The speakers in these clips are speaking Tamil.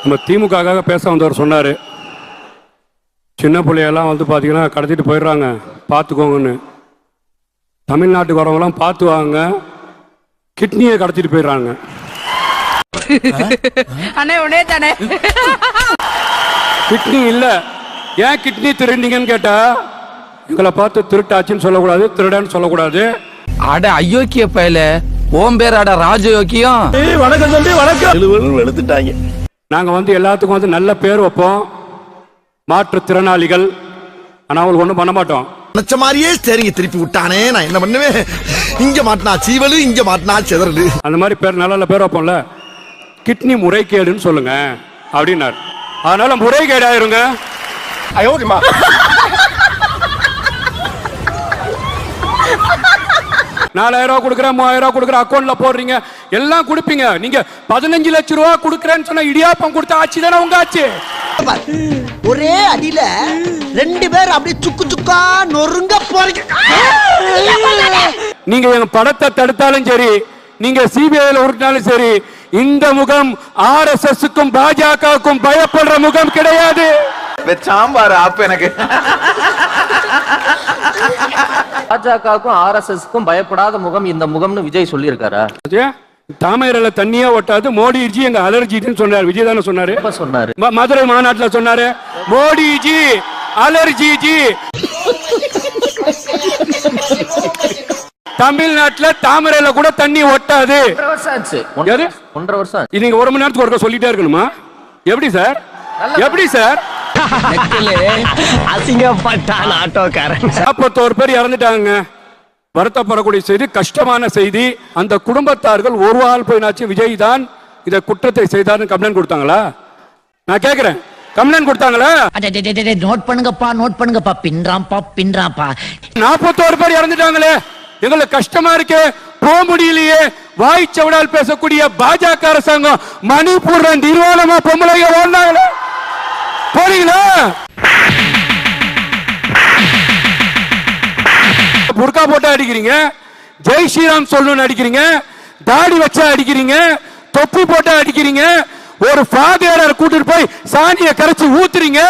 நம்ம திமுகக்காக பேச வந்தவர் சொன்னார், சின்ன பிள்ளையெல்லாம் வந்து பார்த்தீங்கன்னா கடத்திட்டு போயிடுறாங்க பார்த்துக்கோங்கன்னு. தமிழ்நாட்டுக்கு வரவங்களாம் பார்த்து வாங்க, கிட்னியை கடத்திட்டு போயிடுறாங்க. கிட்னி இல்லை, ஏன் கிட்னி திருடிங்கன்னு கேட்டா எங்களை பார்த்து திருட்டாச்சின்னு சொல்லக்கூடாது, திருடன்னு சொல்லக்கூடாது. அட அயோக்கிய பயல, ஓம் பேர் அட ராஜயோக்கியம். வணக்கம் தம்பி, வணக்கம். வெளுத்துட்டாங்க. நாங்கள் வந்து எல்லாத்துக்கும் வந்து நல்ல பேர் வைப்போம், மாற்றுத்திறனாளிகள். ஆனால் அவங்களுக்கு ஒன்றும் பண்ண மாட்டோம். நினைச்ச மாதிரியே சரிங்க, திருப்பி விட்டானே, நான் என்ன பண்ணுவேன்? இங்க மாட்டினா சீவலு, இங்க மாட்டினா செதறலு. நல்ல மாதிரி பேர் நல்ல பேர் வைப்போம்ல. கிட்னி முறைகேடுன்னு சொல்லுங்க அப்படின்னாரு. அதனால முறைகேடு ஆயிருங்க. 4000 ரூபா கொடுக்குறேன், 3000 ரூபா கொடுக்குறேன், அக்கௌண்ட்ல போடுறீங்க, எல்லாம் கொடுப்பீங்க. நீங்க 15 லட்சம் ரூபா கொடுக்குறேன்னு சொன்னா இடியாப்பம் கொடுத்த ஆட்சி தானே உங்க ஆட்சி. ஒரே அடியில 2 பேர் அப்படி சுக்கு சுக்கா நொறுங்க போறீங்க. நீங்க எங்க படத்தை தடுத்தாலும் சரி, நீங்க சிபிஐல உருட்டினாலும் சரி, இந்த முகம் RSSக்கும் பாஜகவுக்கும் பயப்படுற முகம் கிடையாது. சாம்பார் ஆப் எனக்கு. பாஜகவுக்கும் RSSக்கும் பயப்படாத முகம் இந்த முகம்னு விஜய் சொல்லி இருக்காரா? தாமரையில தண்ணியே ஒட்டாது, மோடிஜி எங்க அலர்ஜின்னு சொன்னார். விஜய் தானே சொன்னாரு. மதுரை மாநாட்டில் சொன்னாரு, மோடிஜி அலர்ஜிஜி. தமிழ்நாட்டில் தாமரையில கூட தண்ணி ஒட்டாது. 1.5 வருஷம். நீங்க 1 மணி நேரத்துக்கு ஒருக்கா சொல்லிட்டே இருக்கணுமா? எப்படி சார்? எப்படி சார்? அசிங்கப்பட்டான் ஆட்டோக்காரன். 41 பேர் இறந்துட்டாங்க. வருத்தப்படக்கூடிய செய்தி, கஷ்டமான செய்தி. அந்த குடும்பத்தார்கள் ஒரு ஆள் போயினாச்சு விஜய் தான் இந்த குற்றத்தை செய்தார்னு கம்ப்ளைண்ட் கொடுத்தாங்களா? நான் கேக்குறேன், கம்ப்ளைண்ட் கொடுத்தாங்களா? நோட் பண்ணுங்கப்பா, நோட் பண்ணுங்கப்பா. பின்றாம்பா 41 பேர் இறந்துட்டாங்களே, எங்களுக்கு கஷ்டமா இருக்கு, போக முடியலையே. வாய்ச்சவடால் பேசக்கூடிய பாஜக அரசாங்கம் மணிப்பூர்ல நிர்வாணமா பொம்பளைங்க ஓடுனாங்களே, போறீங்களா? புர்கா போட்டா அடிக்கிறீங்க, ஜெய் ஸ்ரீராம் சொல்லணும்னு அடிக்கிறீங்க, தாடி வச்சா அடிக்கிறீங்க, தொப்பி போட்டா அடிக்கிறீங்க, ஒரு ஃபாதரை கூட்டிட்டு போய் சாணியை கரைச்சு ஊத்துறீங்க.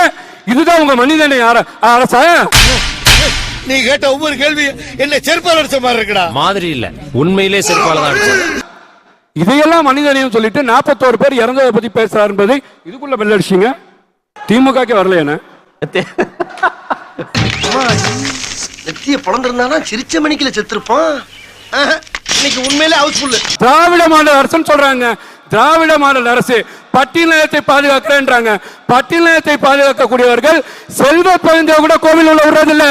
இதுதான் உங்க மனிதனை அரசா? நீ கேட்ட ஒவ்வொரு கேள்வி என்ன செருப்பால் அடிச்ச மாதிரி இருக்குடா. மாதிரி இல்ல, உண்மையிலே செருப்பால தான் அடிச்சது. இதையெல்லாம் மனிதனையும் சொல்லிட்டு 41 பேர் இறந்ததை பத்தி பேசுறாரு என்பதை இதுக்குள்ள பெல் அடிச்சீங்க. திமுகக்கு வரல என்ன? நெத்திய பொளந்திருந்தானா சிரிச்ச மணிக்குல செத்துருப்பான். இன்னைக்கு உண்மையிலே ஹவுஸ்ஃபுல். திராவிட மாடல் அரசு சொல்றாங்க. திராவிட மாடல் அரசு பட்டியலத்தை பாதுகாக்கிறேன்றாங்க. பட்டியலத்தை பாதுகாக்கக்கூடியவர்கள் செல்வ குழந்தைய கூட கோவில் உள்ள விடுறதில்ல.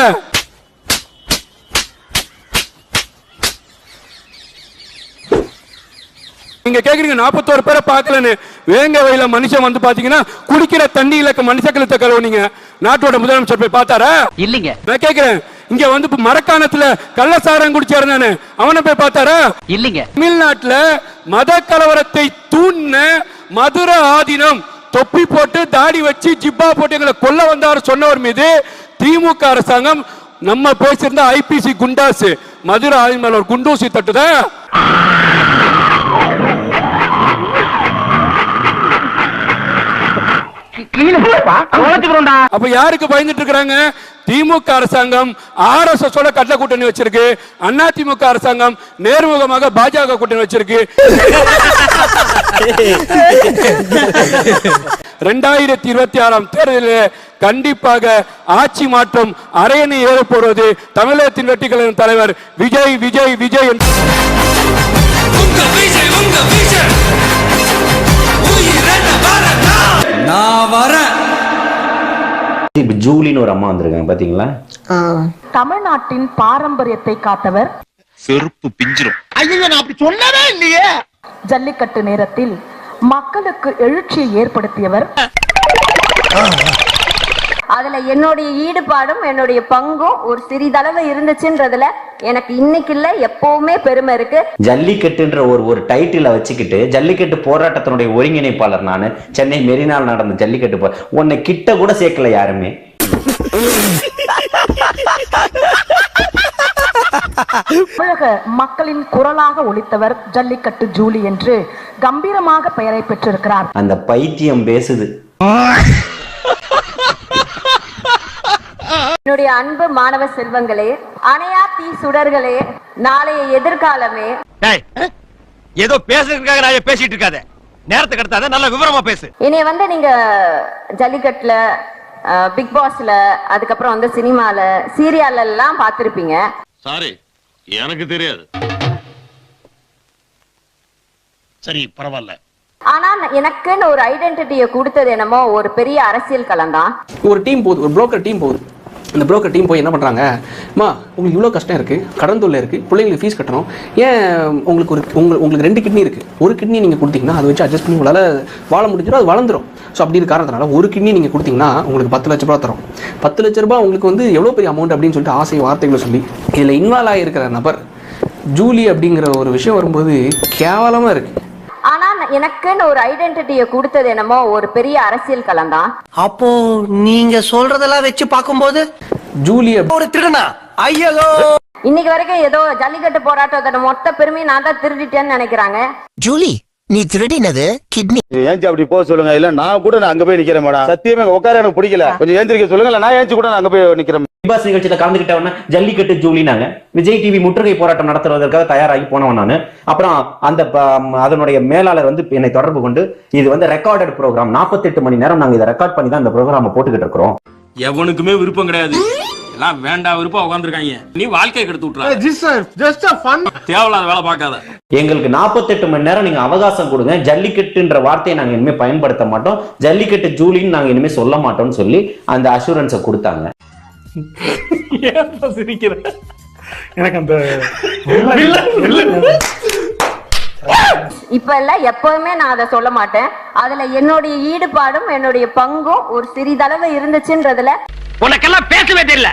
நீங்க கேக்குறீங்க 41 பேரை பார்க்கலன்னு. வேங்க வயல மனுஷன் வந்து பாத்தீங்கன்னா குடிக்கிற தண்ணியில மனுஷக்களத்தை கழுவுனீங்க. நாட்டோட முதலமைச்சர் போய் பார்த்தாரா? இல்லீங்க. நான் கேக்குறேன், இங்க வந்து மரக்காணத்துல கள்ளசாரம் குடிச்சாரு, அவனை போய் பார்த்தாரா? இல்லீங்க. தமிழ்நாட்டுல மத கலவரத்தை தூண்ண மதுரை ஆதீனம் தொப்பி போட்டு தாடி வச்சு ஜிப்பா போட்டு எங்களை கொல்ல வந்தார் சொன்னவர் மீது திமுக அரசாங்கம் நம்ம பேசியிருந்த IPC குண்டாசு மதுரை ஆதீனம் ஒரு குண்டூசி தட்டுத. அப்ப யாருக்கு பயந்துட்டு இருக்காங்க? திமுக அரசாங்கம் RSS ஓட கட்ல கூட்டணி வச்சிருக்கு, அதிமுக அரசாங்கம் நேர்முகமாக பாஜக கூட்டணி வச்சிருக்கு. 2026 தேர்தலில் கண்டிப்பாக ஆட்சி மாற்றம் அரையணை ஏற போவது தமிழகத்தின் வெற்றி கழகம் தலைவர் விஜய் விஜய் விஜய். ஜூலின்னு ஒரு அம்மா வந்திருக்காங்க பாத்தீங்களா? தமிழ்நாட்டின் பாரம்பரியத்தை காத்தவர். செருப்பு பிஞ்சிரும். ஐயோ, நான் அப்படி சொல்லவே இல்லையே. ஜல்லிக்கட்டு நேரத்தில் மக்களுக்கு எழுச்சியை ஏற்படுத்தியவர். அதுல என்னுடைய ஈடுபாடும் என்னுடைய பங்கும் ஒரு சிறிதளவு இருந்துச்சுன்றதுல எனக்கு இன்னைக்கு இல்ல எப்பவுமே பெருமை இருக்கு. ஜல்லிக்கட்டுன்ற ஒரு டைட்டில வச்சுக்கிட்டு ஜல்லிக்கட்டு போராட்டத்தினுடைய ஒருங்கிணைப்பாளர் நானு. சென்னை மெரினால் நடந்த ஜல்லிக்கட்டு உன்னை கிட்ட கூட சேர்க்கல யாருமே. தமிழக மக்களின் குரலாக ஒலித்தவர் ஜல்லிக்கட்டு ஜூலி என்று கம்பீரமாக பெயரை பெற்றிருக்கிறார். அந்த பைத்தியம் பேசுது. என்னுடைய அன்பு மாணவ செல்வங்களே, அணையா தீ சுடர்களே, நாளைய எதிர்காலமே. ஏதோ பேசுறதுக்காக நான் பேசிட்டு இருக்காத, நேரத்தை கடத்தாத, நல்ல விவரமா பேசு. இனி நீங்க ஜல்லிக்கட்டுல, பிக் பாஸ்ல, அதுக்கப்புறம் சினிமால, சீரியல்ல எல்லாம் பார்த்திருப்பீங்க. சாரி, எனக்கு தெரியாது. சரி, பரவாயில்ல. ஆனா எனக்குன்னு ஒரு ஐடென்டிட்டியை கொடுத்தது என்னமோ ஒரு பெரிய அரசியல் களம் தான். ஒரு டீம் போகுது, ஒரு புரோக்கர் டீம் போகுது. இந்த புரோக்கர் டீம் போய் என்ன பண்ணுறாங்க, உங்களுக்கு இவ்வளோ கஷ்டம் இருக்குது, கடன் தொல்லை இருக்குது, பிள்ளைங்களுக்கு ஃபீஸ் கட்டணும், ஏன் உங்களுக்கு உங்களுக்கு 2 கிட்னி இருக்குது, ஒரு கிட்னி நீங்கள் கொடுத்தீங்கன்னா அதை வச்சு அட்ஜஸ்ட் பண்ணி உங்களால் வாழ முடிஞ்சிடும், அது வளர்ந்துடும். ஸோ அப்படி இருக்க காரணத்தினால ஒரு கிட்னி நீங்கள் கொடுத்தீங்கன்னா உங்களுக்கு 10 லட்ச ரூபா தரும். 10 லட்ச ரூபா உங்களுக்கு எவ்வளோ பெரிய அமௌண்ட் அப்படின்னு சொல்லிட்டு ஆசை வார்த்தைகளை சொல்லி இதில் இன்வால்வ் ஆகியிருக்கிற நபர் ஜூலி அப்படிங்கிற ஒரு விஷயம் வரும்போது கேவலமாக இருக்குது. ஆனா எனக்குன்னு ஒரு ஐடென்டிட்டியை கொடுத்தது என்னமோ ஒரு பெரிய அரசியல் களம் தான். அப்போ நீங்க சொல்றதெல்லாம் வச்சு பாக்கும்போது ஜூலி ஒரு திருடனா? ஐயோ, இன்னைக்கு வரைக்கும் ஏதோ ஜல்லிக்கட்டு போராட்டத்தோட மொத்த பெருமையை நான் தான் திருடிட்டேன்னு நினைக்கிறாங்க. ஜூலி, நீ திருடினது கிட்னி. ஏஞ்சி அப்படி போக சொல்லுங்க, இல்ல நான் கூட அங்க போய் நிக்கிறேன் மேடம். சத்தியமே உட்கார எனக்கு பிடிக்கல, கொஞ்சம் ஏந்திரிக்க சொல்லுங்க, இல்ல நான் ஏஞ்சி கூட அங்க போய் நிக்கிறேன். பிக் பாஸ் நிகழ்ச்சியில கலந்துக்கிட்டவன ஜல்லிக்கட்டு ஜூலினாங்க. விஜய் டிவி முற்றுகை போராட்டம் நடத்துவதற்காக தயாராகி போனவன் நானு. அப்புறம் அதனுடைய மேலாளர் என்னை தொடர்பு கொண்டு, இது ரெக்கார்டட் ப்ரோக்ராம், 48 மணி நேரம் நாங்க இதை ரெக்கார்ட் பண்ணி தான் இந்த ப்ரோக்ராம் போட்டுக்கிட்டு இருக்கிறோம். எவனுக்குமே விருப்பம் கிடையாது, எல்லாம் வேண்டாம் விருப்பம் உட்காந்துருக்காங்க. நீ வாழ்க்கையை கெடுத்து விட்டுற, தேவையில்லாத வேலை பார்க்காத. எங்களுக்கு 48 மணி நேரம் நீங்க அவகாசம் கொடுங்க, ஜல்லிக்கட்டுன்ற வார்த்தையை நாங்க இனிமே பயன்படுத்த மாட்டோம், ஜல்லிக்கட்டு ஜூலின்னு நாங்க இனிமே சொல்ல மாட்டோம்னு சொல்லி அந்த அஷூரன்ஸை கொடுத்தாங்க. எனக்கு அந்த இப்ப இல்ல, எப்பவுமே நான் அதை சொல்ல மாட்டேன். அதுல என்னுடைய ஈடுபாடும் என்னுடைய பங்கும் ஒரு சிறிதளவு இருந்துச்சுன்றதுல உனக்கெல்லாம் பேசவே தெரியல.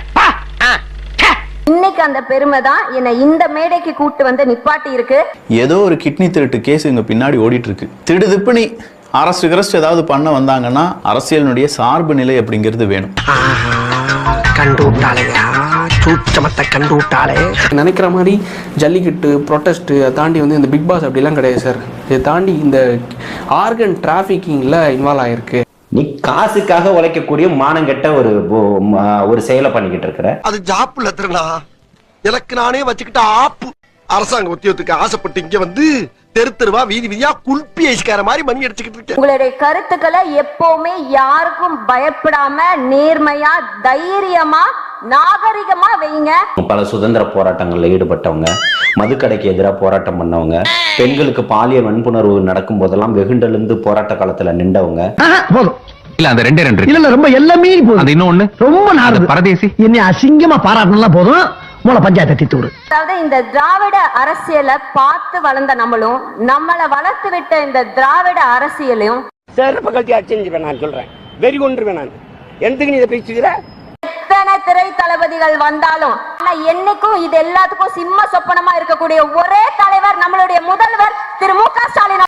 இன்னைக்கு அந்த பெருமை தான் என்னை இந்த மேடைக்கு கூட்டு நிப்பாட்டி இருக்கு. ஏதோ ஒரு கிட்னி திருட்டு கேஸ் இங்க பின்னாடி ஓடிட்டு இருக்கு. திடுதிப்புனி அரசு ஏதாவது பண்ண வந்தாங்கன்னா அரசியலினுடைய சார்பு நிலை அப்படிங்கிறது வேணும். கண்டு விட்டாளையா, சூச்சமத்தை கண்டு விட்டாளே. நினைக்கிற மாதிரி ஜல்லிக்கட்டு ப்ரொட்டஸ்ட் தாண்டி இந்த பிக் பாஸ் அப்படிலாம் கிடையாது சார். இதை தாண்டி இந்த ஆர்கன் டிராஃபிக்கிங்ல இன்வால்வ் ஆயிருக்கு. நீ காசுக்காக உழைக்கக்கூடிய மானங்கெட்ட ஒரு செயலை பண்ணிக்கிட்டு இருக்கிற. அது ஜாப்புல திருடா, எனக்கு நானே வச்சுக்கிட்ட ஆப்பு. அரசாங்க உத்தியோகத்துக்கு ஆசைப்பட்டு இங்க தெரு தெருவா வீதி வீதியா குல்பி ஐஸ்கார மாதிரி மணி அடிச்சுக்கிட்டு இருக்கேன். உங்களுடைய கருத்துக்களை எப்பவுமே யாருக்கும் பயப்படாம நேர்மையா, தைரியமா, நாகரிகமா வைங்க. பல சுதந்திர போராட்டங்கள்ல ஈடுபட்டவங்க, மதுக்கடைக்கு எதிராக போராட்டம் பண்ணவங்க, பெண்களுக்கு பாலியல் வன்புணர்வு நடக்கும் போதெல்லாம் வெகுண்டெழுந்து போராட்ட காலத்துல நின்றவங்க. போதும் இல்ல, அந்த 2 இல்ல ரொம்ப எல்லாமே அது இன்னொன்னு ரொம்ப நாடு பரதேசி என்னை அசிங்கமா பாராட்டினா போதும், மூல பஞ்சாயத்து தீத்தூர். அதாவது இந்த திராவிட அரசியலை பார்த்து வளர்ந்த நம்மளும், நம்மளை வளர்த்து விட்ட இந்த திராவிட அரசியலையும் நான் சொல்றேன், வெறி கொண்டுருவேன் நான். எதுக்கு நீ இதை பேசுகிற? எத்தனை திரை தளபதிகள் வந்தாலும் என்னைக்கும் இது எல்லாத்துக்கும் சிம்ம சொப்பனமா இருக்கக்கூடிய ஒரே தலைவர் நம்மளுடைய முதல்வர் திரு மு க ஸ்டாலின்.